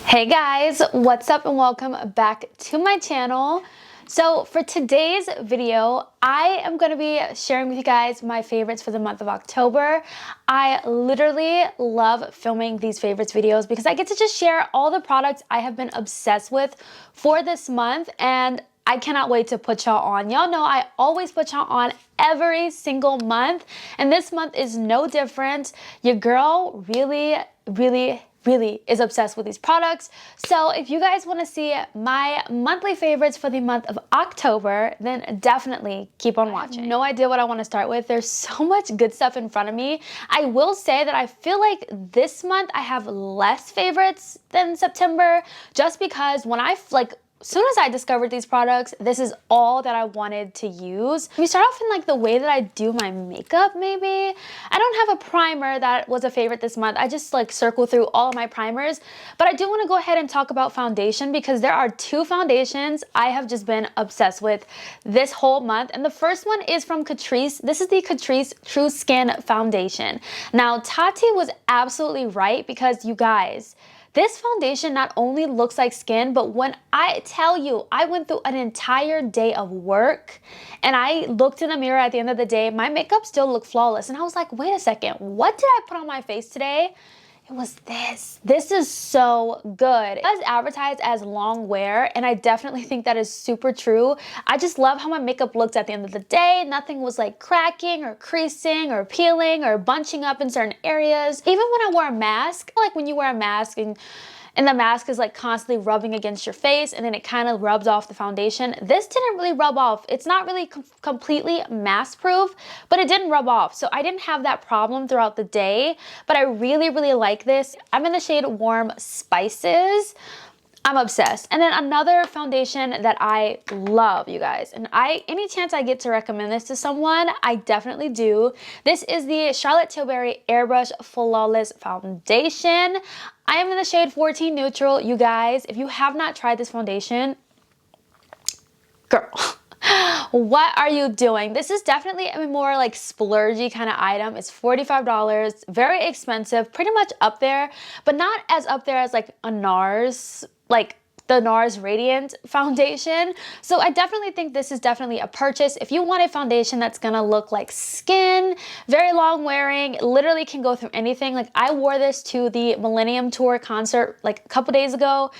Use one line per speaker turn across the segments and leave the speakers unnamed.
Hey guys, what's up and welcome back to my channel. So for today's video, I am going to be sharing with you guys my favorites for the month of October. I literally love filming these favorites videos because I get to just share all the products I have been obsessed with for this month, and I cannot wait to put y'all on. Y'all know I always put y'all on every single month, and this month is no different. Your girl really is obsessed with these products. So if you guys want to see my monthly favorites for the month of October, then definitely keep on watching. I have no idea what I want to start with. There's so much good stuff in front of me. I will say that I feel like this month I have less favorites than September, just because when as soon as I discovered these products, this is all that I wanted to use. We start off in like the way that I do my makeup, maybe. I don't have a primer that was a favorite this month. I just like circle through all of my primers. But I do want to go ahead and talk about foundation because there are two foundations I have just been obsessed with this whole month. And the first one is from Catrice. This is the Catrice True Skin Foundation. Now, Tati was absolutely right because you guys, this foundation not only looks like skin, but when I tell you, I went through an entire day of work and I looked in the mirror at the end of the day, my makeup still looked flawless. And I was like, wait a second, what did I put on my face today? It was this. This is so good. It was advertised as long wear, and I definitely think that is super true. I just love how my makeup looked at the end of the day. Nothing was like cracking or creasing or peeling or bunching up in certain areas. Even when I wore a mask, like when you wear a mask and the mask is like constantly rubbing against your face and then it kind of rubs off the foundation. This didn't really rub off. It's not really completely mask proof, but it didn't rub off. So I didn't have that problem throughout the day, but I really like this. I'm in the shade Warm Spices. I'm obsessed. And then another foundation that I love, you guys, and any chance I get to recommend this to someone, I definitely do. This is the Charlotte Tilbury Airbrush Flawless Foundation. I am in the shade 14 Neutral. You guys, if you have not tried this foundation, girl, what are you doing? This is definitely a more like splurgy kind of item. It's $45, very expensive, pretty much up there, but not as up there as like a NARS, like the NARS Radiant foundation. So I definitely think this is definitely a purchase. If you want a foundation that's gonna look like skin, very long wearing, literally can go through anything. Like I wore this to the Millennium Tour concert like a couple days ago,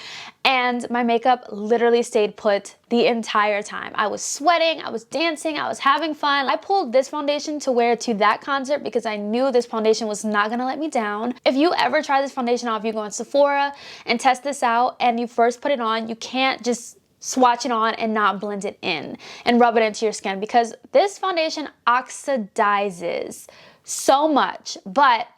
and my makeup literally stayed put the entire time. I was sweating, I was dancing, I was having fun. I pulled this foundation to wear to that concert because I knew this foundation was not gonna let me down. If you ever try this foundation on, if you go on Sephora and test this out and you first put it on, you can't just swatch it on and not blend it in and rub it into your skin because this foundation oxidizes so much, but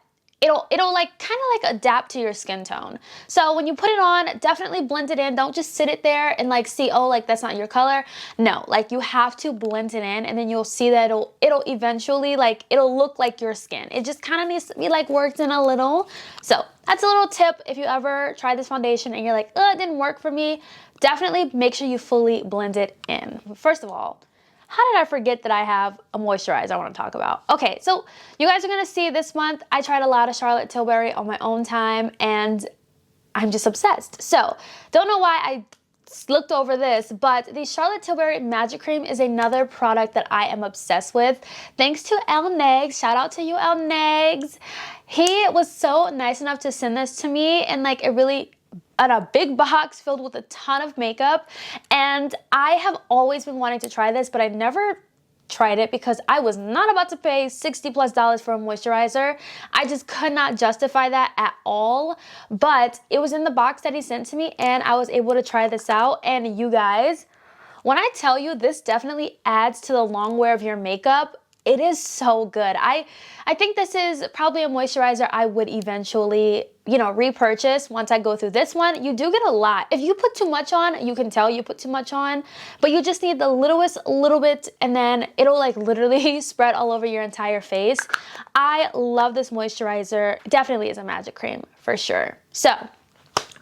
it'll like kind of like adapt to your skin tone. So when you put it on, definitely blend it in. Don't just sit it there and like see, oh, like that's not your color. No, like you have to blend it in, and then you'll see that it'll eventually like it'll look like your skin. It just kind of needs to be like worked in a little. So that's a little tip. If you ever try this foundation and you're like, oh, it didn't work for me, definitely make sure you fully blend it in. First of all, how did I forget that I have a moisturizer I want to talk about? Okay, so you guys are going to see this month, I tried a lot of Charlotte Tilbury on my own time, and I'm just obsessed. So, don't know why I looked over this, but the Charlotte Tilbury Magic Cream is another product that I am obsessed with. Thanks to L Negs. Shout out to you, L Negs. He was so nice enough to send this to me, and like it really in a big box filled with a ton of makeup, and I have always been wanting to try this, but I never tried it because I was not about to pay $60+ for a moisturizer. I just could not justify that at all, but it was in the box that he sent to me and I was able to try this out. And you guys, when I tell you, this definitely adds to the long wear of your makeup. It is so good. I think this is probably a moisturizer I would eventually, you know, repurchase once I go through this one. You do get a lot. If you put too much on, you can tell you put too much on, but you just need the littlest little bit and then it'll like literally spread all over your entire face. I love this moisturizer. It definitely is a magic cream for sure. So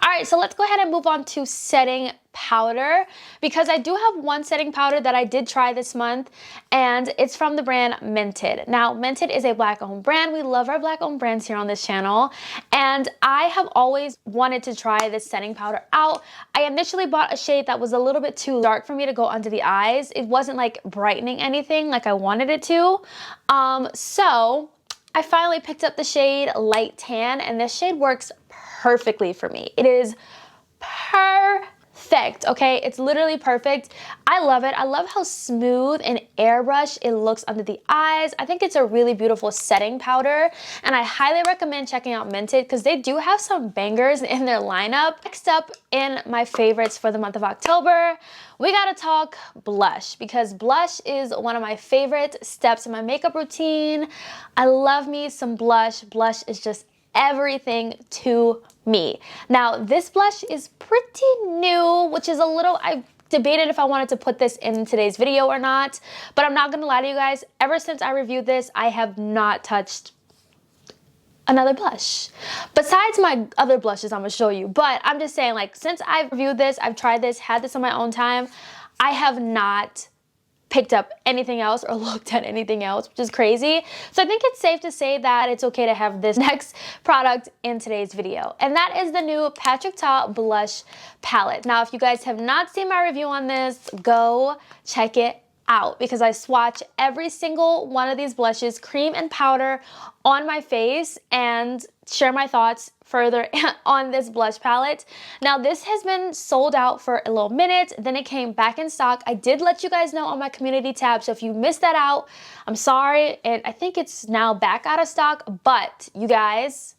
All right, so let's go ahead and move on to setting powder, because I do have one setting powder that I did try this month, and it's from the brand Mented. Now, Mented is a Black-owned brand. We love our Black-owned brands here on this channel, and I have always wanted to try this setting powder out. I initially bought a shade that was a little bit too dark for me to go under the eyes. It wasn't like brightening anything like I wanted it to. So I finally picked up the shade Light Tan, and this shade works perfectly for me. It is perfect, okay? It's literally perfect. I love it. I love how smooth and airbrush it looks under the eyes. I think it's a really beautiful setting powder, and I highly recommend checking out Mented because they do have some bangers in their lineup. Next up in my favorites for the month of October, we gotta talk blush, because blush is one of my favorite steps in my makeup routine. I love me some blush. Blush is just everything to me. Now, this blush is pretty new, which is a little, I debated if I wanted to put this in today's video or not, but I'm not gonna lie to you guys, ever since I reviewed this, I have not touched another blush besides my other blushes I'm gonna show you. But I'm just saying, like, since I've reviewed this, I've tried this, had this on my own time, I have not picked up anything else or looked at anything else, which is crazy. So I think it's safe to say that it's okay to have this next product in today's video, and that is the new Patrick Ta blush palette. Now, if you guys have not seen my review on this, go check it out, because I swatch every single one of these blushes, cream and powder, on my face and share my thoughts further on this blush palette. Now, this has been sold out for a little minute, then it came back in stock. I did let you guys know on my community tab, so if you missed that out, I'm sorry, and I think it's now back out of stock. But you guys,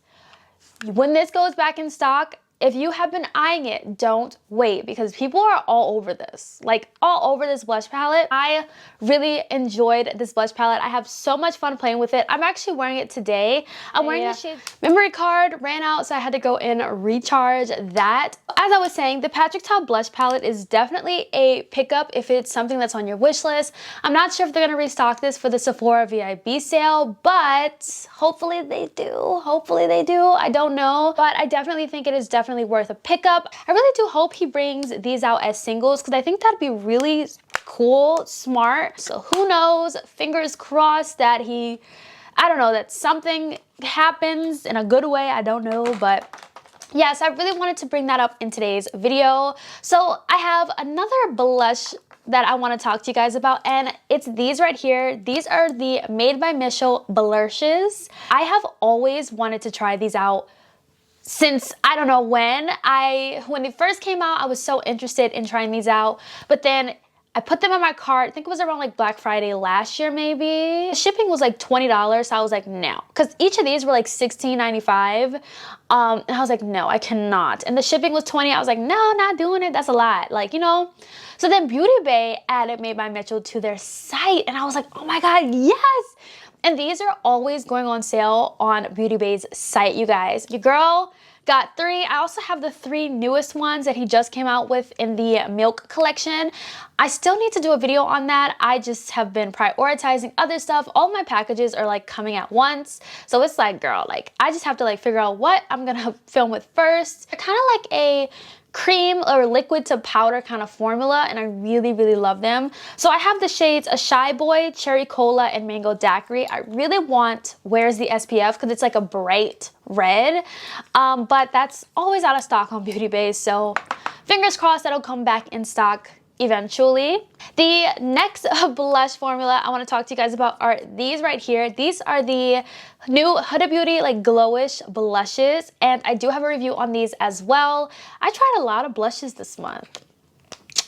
when this goes back in stock, if you have been eyeing it, don't wait, because people are all over this, like all over this blush palette. I really enjoyed this blush palette. I have so much fun playing with it. I'm actually wearing it today. I'm wearing the shade. Memory card ran out, so I had to go and recharge that. As I was saying, the Patrick Ta blush palette is definitely a pickup if it's something that's on your wish list. I'm not sure if they're gonna restock this for the Sephora VIB sale, but hopefully they do. Hopefully they do. I don't know, but I definitely think it is definitely worth a pickup. I really do hope he brings these out as singles, because I think that'd be really cool, smart. So who knows, fingers crossed that I don't know, that something happens in a good way. I don't know, but yes, I really wanted to bring that up in today's video. So I have another blush that I want to talk to you guys about, and it's these right here. These are the Made by Mitchel blushes. I have always wanted to try these out since I don't know when. When it first came out, I was so interested in trying these out, but then I put them in my cart. I think it was around like Black Friday last year, maybe. The shipping was like $20, so I was like, no, because each of these were like $16.95, and I was like, no, I cannot. And the shipping was $20. I was like, no, not doing it. That's a lot, like, you know. So then Beauty Bay added Made by Mitchel to their site, and I was like, oh my god, yes. And these are always going on sale on Beauty Bay's site, you guys. Your girl got 3. I also have the 3 newest ones that he just came out with in the Milk collection. I still need to do a video on that. I just have been prioritizing other stuff. All my packages are like coming at once. So it's like, girl, like I just have to like figure out what I'm gonna film with first. They're kind of like a cream or liquid to powder kind of formula, and I really, really love them. So I have the shades A Shy Boy, Cherry Cola, and Mango Daiquiri. I really want Where's the SPF, because it's like a bright red, but that's always out of stock on Beauty Bay, so fingers crossed that'll come back in stock eventually. The next blush formula I want to talk to you guys about are these right here. These are the new Huda Beauty like glowish blushes, and I do have a review on these as well. I tried a lot of blushes this month.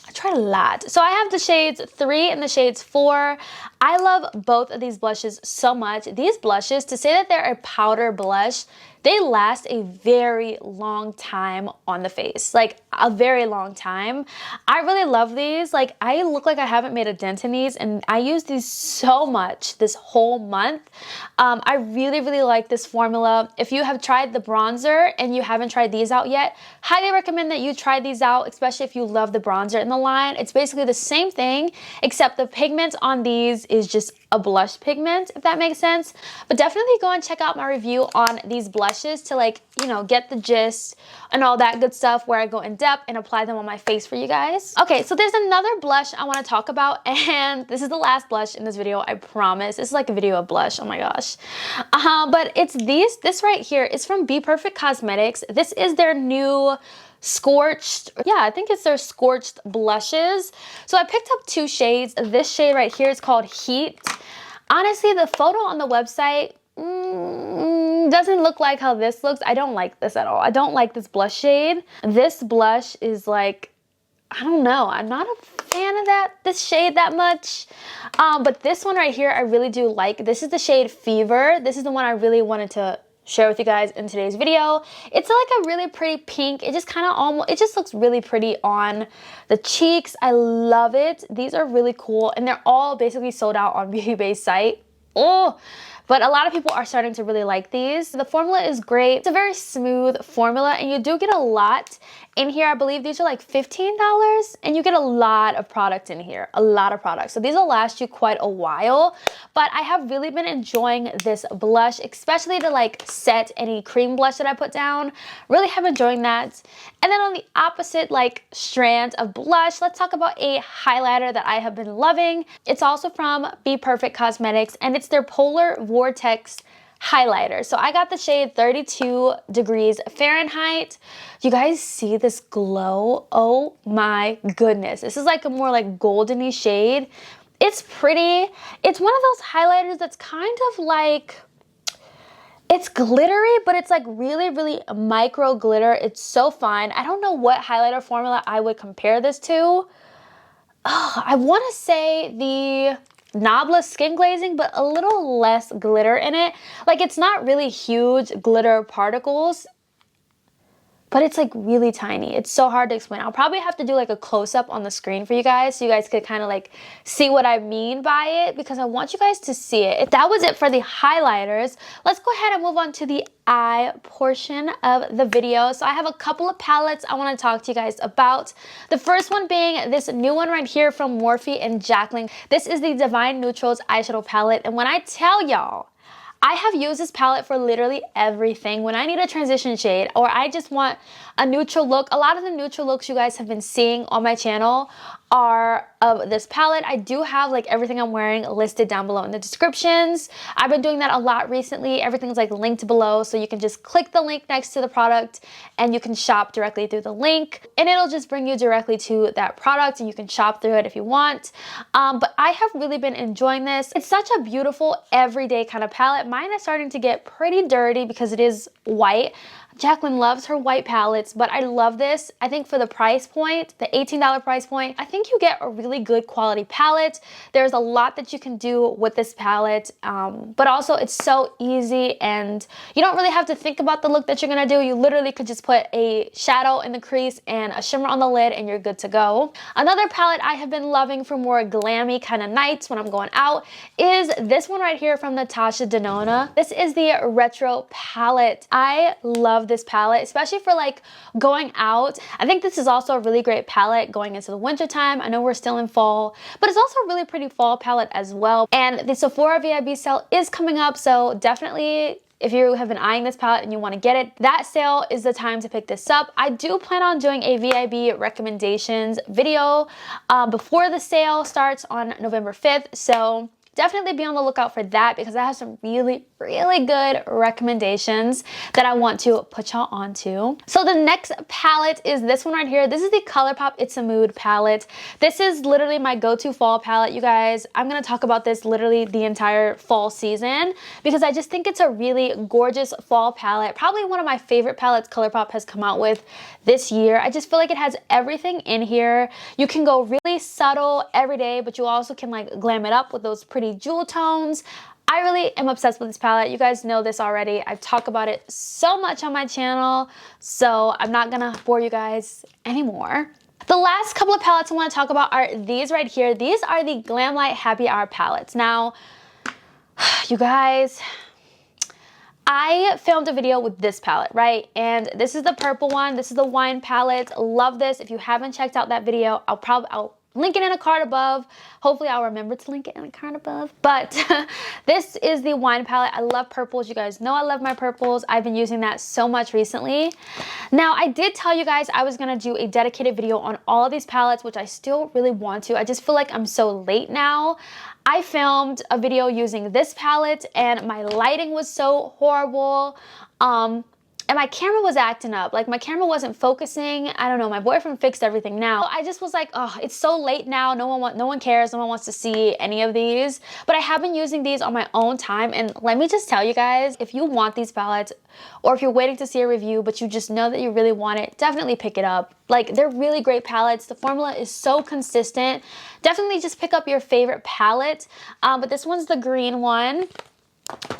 I tried a lot. So I have the shades 3 and the shades 4. I love both of these blushes so much. These blushes, to say that they're a powder blush, they last a very long time on the face, like a very long time. I really love these. Like, I look like I haven't made a dent in these, and I use these so much this whole month. I really, really like this formula. If you have tried the bronzer and you haven't tried these out yet, highly recommend that you try these out, especially if you love the bronzer in the line. It's basically the same thing, except the pigment on these is just a blush pigment, if that makes sense. But definitely go and check out my review on these blushes to, like, you know, get the gist and all that good stuff, where I go in depth and apply them on my face for you guys. Okay, so there's another blush I want to talk about, and this is the last blush in this video, I promise. This is like a video of blush, oh my gosh. But it's this right here. It's from bperfect Cosmetics. This is their new scorched, yeah, I think it's their scorched blushes. So I picked up 2 shades. This shade right here is called Heat. Honestly, the photo on the website doesn't look like how this looks. I don't like this at all. I don't like this blush shade. This blush is like, I don't know, I'm not a fan of this shade that much. But this one right here, I really do like. This is the shade Fever. This is the one I really wanted to share with you guys in today's video. It's like a really pretty pink. It just kind of almost, it just looks really pretty on the cheeks. I love it. These are really cool, and they're all basically sold out on Beauty Bay's site. Oh, but a lot of people are starting to really like these. The formula is great. It's a very smooth formula, and you do get a lot in here. I believe these are like $15, and you get a lot of product in here, a lot of product. So these will last you quite a while, but I have really been enjoying this blush, especially to like set any cream blush that I put down. Really have enjoying that. And then on the opposite like strand of blush, let's talk about a highlighter that I have been loving. It's also from bperfect Cosmetics, and it's their Polar Vortex highlighter. So I got the shade 32 degrees Fahrenheit. You guys see this glow? Oh my goodness. This is like a more like goldeny shade. It's pretty. It's one of those highlighters that's kind of like, it's glittery, but it's like really, really micro glitter. It's so fine. I don't know what highlighter formula I would compare this to. Oh, I want to say the Nabla Skin Glazing, but a little less glitter in it. Like, it's not really huge glitter particles, but it's like really tiny. It's so hard to explain. I'll probably have to do like a close-up on the screen for you guys so you guys could kind of like see what I mean by it, because I want you guys to see it. That was it for the highlighters. Let's go ahead and move on to the eye portion of the video. So I have a couple of palettes I want to talk to you guys about. The first one being this new one right here from Morphe and Jacqueline. This is the Divine Neutrals eyeshadow palette, and when I tell y'all, I have used this palette for literally everything. When I need a transition shade or I just want a neutral look, a lot of the neutral looks you guys have been seeing on my channel are of this palette. I do have like everything I'm wearing listed down below in the descriptions. I've been doing that a lot recently. Everything's like linked below, so you can just click the link next to the product and you can shop directly through the link, and it'll just bring you directly to that product, and you can shop through it if you want. But I have really been enjoying this. It's such a beautiful everyday kind of palette. Mine is starting to get pretty dirty because it is white. Jacqueline loves her white palettes, but I love this. I think for the price point, the $18 price point, I think you get a really good quality palette. There's a lot that you can do with this palette, but also it's so easy, and you don't really have to think about the look that you're gonna do. You literally could just put a shadow in the crease and a shimmer on the lid and you're good to go. Another palette I have been loving for more glammy kind of nights when I'm going out is this one right here from Natasha Denona. This is the Retro palette. I love this palette, especially for like going out. I think this is also a really great palette going into the winter time. I know we're still in fall, but it's also a really pretty fall palette as well. And the Sephora VIB sale is coming up, so definitely if you have been eyeing this palette and you want to get it, that sale is the time to pick this up. I do plan on doing a VIB recommendations video before the sale starts on November 5th, so definitely be on the lookout for that, because I have some really, really good recommendations that I want to put y'all onto. So the next palette is this one right here. This is the Colourpop It's a Mood palette. This is literally my go-to fall palette, you guys. I'm gonna talk about this literally the entire fall season because I just think it's a really gorgeous fall palette. Probably one of my favorite palettes Colourpop has come out with this year. I just feel like it has everything in here. You can go really subtle every day, but you also can like glam it up with those pretty jewel tones. I really am obsessed with this palette. You guys know this already. I've talked about it so much on my channel, so I'm not gonna bore you guys anymore. The last couple of palettes I want to talk about are these right here. These are the Glamlite Happy Hour palettes. Now, you guys, I filmed a video with this palette, right? And this is the purple one. This is the wine palette. Love this. If you haven't checked out that video, I'll link it in a card above. Hopefully I'll remember to link it in a card above. But this is the wine palette. I love purples. You guys know I love my purples. I've been using that so much recently. Now, I did tell you guys I was going to do a dedicated video on all of these palettes, which I still really want to. I just feel like I'm so late now. I filmed a video using this palette and my lighting was so horrible. And my camera was acting up. Like, my camera wasn't focusing. I don't know. My boyfriend fixed everything now. I just was like, oh, it's so late now. No one cares. No one wants to see any of these. But I have been using these on my own time. And let me just tell you guys, if you want these palettes, or if you're waiting to see a review, but you just know that you really want it, definitely pick it up. Like, they're really great palettes. The formula is so consistent. Definitely just pick up your favorite palette. But this one's the green one.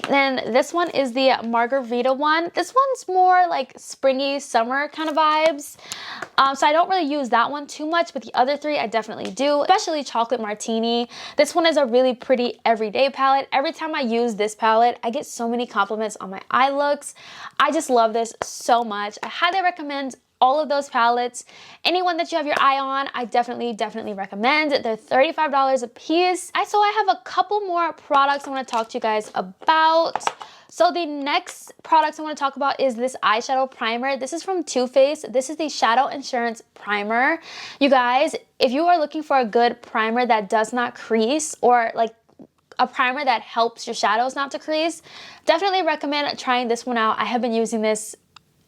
Then this one is the Margarita one. This one's more like springy summer kind of vibes. So I don't really use that one too much, but the other three I definitely do, especially Chocolate Martini. This one is a really pretty everyday palette. Every time I use this palette, I get so many compliments on my eye looks. I just love this so much. I highly recommend all of those palettes. Anyone that you have your eye on, I definitely recommend. They're $35 a piece. So I have a couple more products I want to talk to you guys about. So the next products I want to talk about is this eyeshadow primer. This is from Too Faced. This is the Shadow Insurance Primer. You guys, if you are looking for a good primer that does not crease, or like a primer that helps your shadows not to crease, definitely recommend trying this one out. I have been using this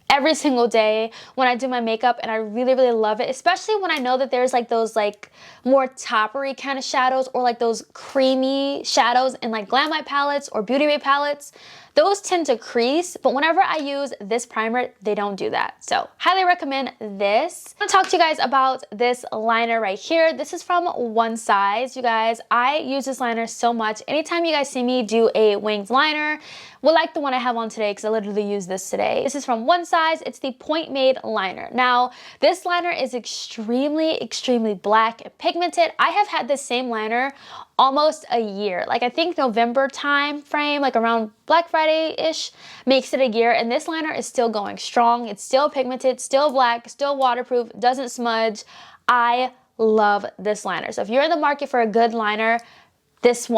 every single day when I do my makeup, and I really love it, especially when I know that there's like those like more toppery kind of shadows, or like those creamy shadows in like Glamlite palettes or Beauty Bay palettes. Those tend to crease, but whenever I use this primer, they don't do that. So highly recommend this. I'm gonna talk to you guys about this liner right here. This is from One Size, you guys. I use this liner so much. Anytime you guys see me do a winged liner, well, like the one I have on today, because I literally used this today. This is from One Size. It's the Point Made liner. Now, this liner is extremely black and pigmented. I have had this same liner almost a year. Like, I think November time frame, like around Black Friday-ish, makes it a year, and this liner is still going strong. It's still pigmented, still black, still waterproof, doesn't smudge. I love this liner. So if you're in the market for a good liner, this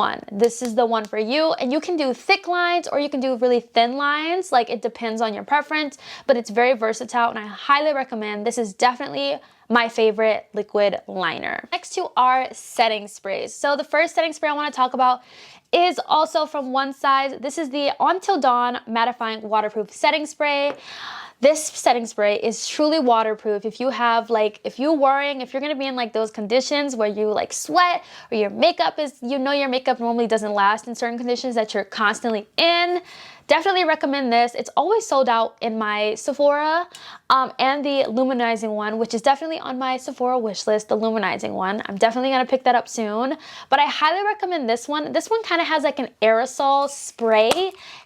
is the one for you. And you can do thick lines or you can do really thin lines. Like, it depends on your preference, but it's very versatile and I highly recommend. This is definitely my favorite liquid liner. Next to our setting sprays. So the first setting spray I want to talk about is also from One Size. This is the Until Dawn Mattifying Waterproof Setting Spray. This setting spray is truly waterproof. If you have like, if you're gonna be in like those conditions where you like sweat, or your makeup is, you know, your makeup normally doesn't last in certain conditions that you're constantly in, definitely recommend this. It's always sold out in my Sephora, and the luminizing one, which is definitely on my Sephora wish list, the luminizing one. I'm definitely gonna pick that up soon, but I highly recommend this one. This one kind of has like an aerosol spray.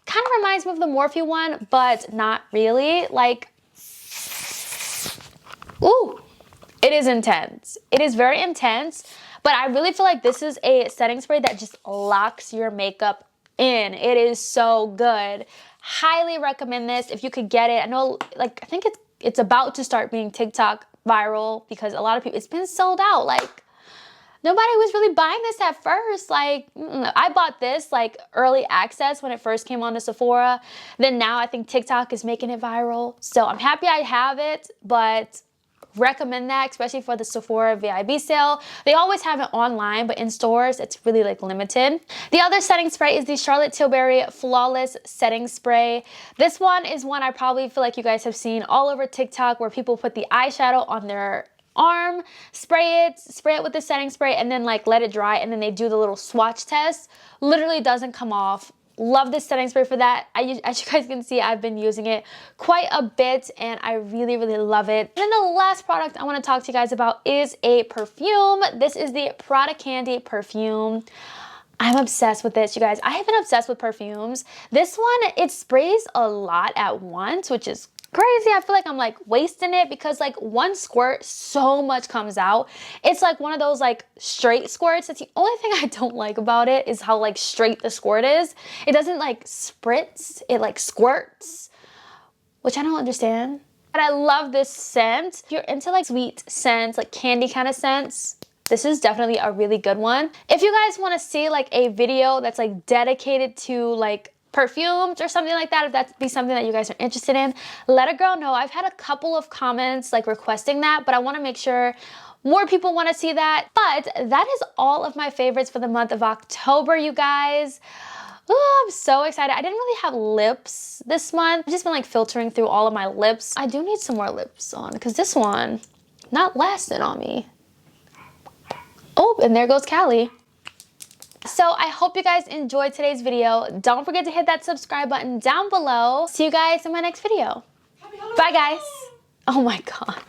Kind of reminds me of the Morphe one, but not really. Like, ooh, it is intense. It is very intense, but I really feel like this is a setting spray that just locks your makeup in. It is so good. Highly recommend this if you could get it. I know, like, I think it's about to start being TikTok viral because a lot of people, it's been sold out. Like, nobody was really buying this at first. Like, I bought this like early access when it first came on to Sephora. Then now I think TikTok is making it viral. So I'm happy I have it, but recommend that, especially for the Sephora VIB sale. They always have it online, but in stores, it's really like limited. The other setting spray is the Charlotte Tilbury Flawless Setting Spray. This one is one I probably feel like you guys have seen all over TikTok, where people put the eyeshadow on their arm, spray it with the setting spray, and then like let it dry, and then they do the little swatch test. Literally doesn't come off. Love this setting spray for that. As you guys can see, I've been using it quite a bit and I really love it. And then the last product I want to talk to you guys about is a perfume. This is the Prada Candy perfume. I'm obsessed with this, you guys. I have been obsessed with perfumes. This one, it sprays a lot at once, which is crazy. I feel like I'm like wasting it because like one squirt, so much comes out. It's like one of those like straight squirts. That's the only thing I don't like about it, is how like straight the squirt is. It doesn't like spritz, it like squirts, which I don't understand. But I love this scent. If you're into like sweet scents, like candy kind of scents, This is definitely a really good one. If you guys want to see like a video that's like dedicated to like perfumes or something like that, if that'd be something that you guys are interested in, let a girl know. I've had a couple of comments like requesting that, but I want to make sure more people want to see that. But that is all of my favorites for the month of October, you guys. Oh, I'm so excited. I didn't really have lips this month. I've just been like filtering through all of my lips. I do need some more lips on because this one not lasting on me. Oh, and there goes Callie. So I hope you guys enjoyed today's video. Don't forget to hit that subscribe button down below. See you guys in my next video. Bye guys. Oh my God.